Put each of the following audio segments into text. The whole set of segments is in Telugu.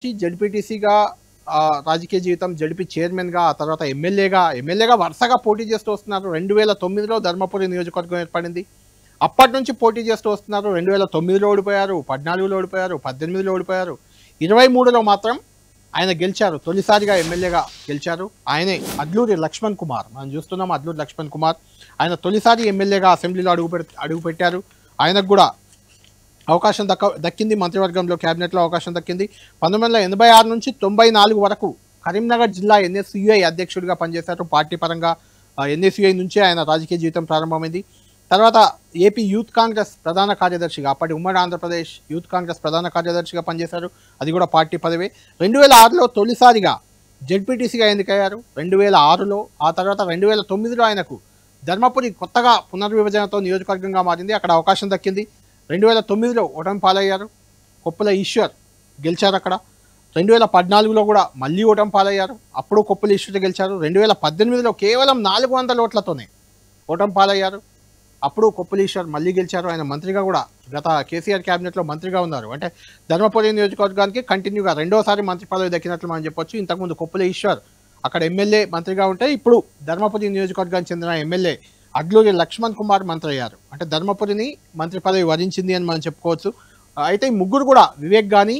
జడ్పీటీసీగా రాజకీయ జీవితం, జడ్పీ చైర్మన్‌గా, ఆ తర్వాత ఎమ్మెల్యేగా వరుసగా పోటీ చేస్తూ వస్తున్నారు. 2009లో ధర్మపురి నియోజకవర్గం ఏర్పడింది. అప్పటినుంచి పోటీ చేస్తూ వస్తున్నారు. 2009లో ఓడిపోయారు, 14లో ఓడిపోయారు, 18లో ఓడిపోయారు. 23లో మాత్రం ఆయన గెలిచారు. తొలిసారిగా ఎమ్మెల్యేగా గెలిచారు. ఆయనే అడ్లూరి లక్ష్మణ్ కుమార్. మనం చూస్తున్నాం అడ్లూరి లక్ష్మణ్ కుమార్. ఆయన తొలిసారి ఎమ్మెల్యేగా అసెంబ్లీలో అడుగుపెట్టారు. ఆయనకు కూడా అవకాశం దక్కింది. మంత్రివర్గంలో క్యాబినెట్లో అవకాశం దక్కింది. 1986 నుంచి 94 వరకు కరీంనగర్ జిల్లా ఎన్ఎస్యుఐ అధ్యక్షుడిగా పనిచేశారు. పార్టీ పరంగా ఎన్ఎస్యుఐ నుంచే ఆయన రాజకీయ జీవితం ప్రారంభమైంది. తర్వాత ఏపీ యూత్ కాంగ్రెస్ ప్రధాన కార్యదర్శిగా, అప్పటి ఉమ్మడి ఆంధ్రప్రదేశ్ యూత్ కాంగ్రెస్ ప్రధాన కార్యదర్శిగా పనిచేశారు. అది కూడా పార్టీ పదవే. 2006లో తొలిసారిగా జడ్పీటీసీగా ఎన్నికయ్యారు. 2006లో, ఆ తర్వాత 2009లో ఆయనకు ధర్మపురి కొత్తగా పునర్విభజనతో నియోజకవర్గంగా మారింది. అక్కడ అవకాశం దక్కింది. 2009లో ఓటమి పాలయ్యారు. కొప్పుల ఈశ్వర్ గెలిచారు అక్కడ. 2014లో కూడా మళ్ళీ ఓటమి పాలయ్యారు. అప్పుడు కొప్పుల ఈశ్వర్ గెలిచారు. 2018లో కేవలం 400 ఓట్లతోనే ఓటమి పాలయ్యారు. అప్పుడు కొప్పుల ఈశ్వర్ మళ్ళీ గెలిచారు. ఆయన మంత్రిగా కూడా గత కేసీఆర్ క్యాబినెట్లో మంత్రిగా ఉన్నారు. అంటే ధర్మపురి నియోజకవర్గానికి కంటిన్యూగా రెండోసారి మంత్రి పదవి దక్కినట్లు మనం చెప్పొచ్చు. ఇంతకుముందు కొప్పుల ఈశ్వర్ అక్కడ ఎమ్మెల్యే మంత్రిగా ఉంటే, ఇప్పుడు ధర్మపురి నియోజకవర్గానికి చెందిన ఎమ్మెల్యే అడ్లూరి లక్ష్మణ్ కుమార్ మంత్రి అయ్యారు. అంటే ధర్మపురిని మంత్రి పదవి వరించింది అని మనం చెప్పుకోవచ్చు. అయితే ఈ ముగ్గురు కూడా వివేక్ కానీ,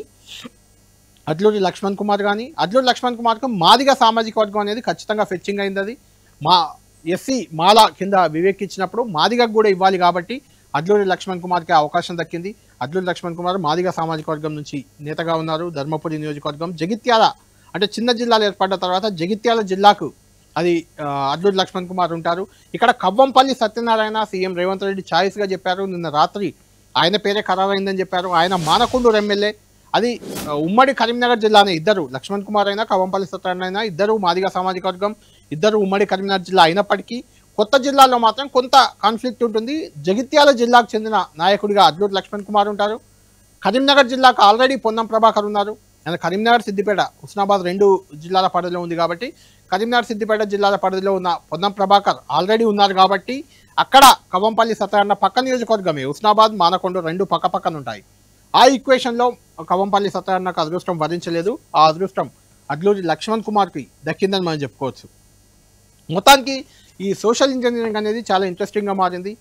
అడ్లూరి లక్ష్మణ్ కుమార్ కానీ, అడ్లూరి లక్ష్మణ్ కుమార్కు మాదిగ సామాజిక వర్గం అనేది ఖచ్చితంగా ఫెచ్చింగ్ అయింది. అది మా ఎస్సీ మాల కింద వివేక్ ఇచ్చినప్పుడు మాదిగకు కూడా ఇవ్వాలి కాబట్టి అడ్లూరి లక్ష్మణ్ కుమార్కి అవకాశం దక్కింది. అడ్లూరి లక్ష్మణ్ కుమార్ మాదిగ సామాజిక వర్గం నుంచి నేతగా ఉన్నారు. ధర్మపురి నియోజకవర్గం జగిత్యాల, అంటే చిన్న జిల్లాలు ఏర్పడ్డ తర్వాత జగిత్యాల జిల్లాకు అది అడ్లూరి లక్ష్మణ్ కుమార్ ఉంటారు. ఇక్కడ కవ్వంపల్లి సత్యనారాయణ సీఎం రేవంత్ రెడ్డి ఛాయిస్గా చెప్పారు. నిన్న రాత్రి ఆయన పేరే ఖరారైందని చెప్పారు. ఆయన మానకొండూరు ఎమ్మెల్యే. అది ఉమ్మడి కరీంనగర్ జిల్లానే. ఇద్దరు, లక్ష్మణ్ కుమార్ అయినా కవ్వంపల్లి సత్యనారాయణ అయినా, ఇద్దరు మాదిగ సామాజిక వర్గం, ఇద్దరు ఉమ్మడి కరీంనగర్ జిల్లా అయినప్పటికీ కొత్త జిల్లాలో మాత్రం కొంత కాన్ఫ్లిక్ట్ ఉంటుంది. జగిత్యాల జిల్లాకు చెందిన నాయకుడిగా అడ్లూరి లక్ష్మణ్ కుమార్ ఉంటారు. కరీంనగర్ జిల్లాకు ఆల్రెడీ పొన్నం ప్రభాకర్ ఉన్నారు. ఆయన కరీంనగర్, సిద్దిపేట, హుస్నాబాద్ 2 జిల్లాల పరిధిలో ఉంది కాబట్టి కరీంనగర్, సిద్దిపేట జిల్లాల పరిధిలో ఉన్న పొన్నం ప్రభాకర్ ఆల్రెడీ ఉన్నారు కాబట్టి అక్కడ కవ్వంపల్లి సత్యనారాయణ పక్క నియోజకవర్గమే. హుస్నాబాద్, మానకొండ 2 పక్కన ఉంటాయి. ఆ ఈక్వేషన్లో కవ్వంపల్లి సత్యనారాయణకు అదృష్టం వరించలేదు. ఆ అదృష్టం అడ్లూరి లక్ష్మణ్ కుమార్కి దక్కిందని మనం చెప్పుకోవచ్చు. మొత్తానికి ఈ సోషల్ ఇంజనీరింగ్ అనేది చాలా ఇంట్రెస్టింగ్గా మారింది.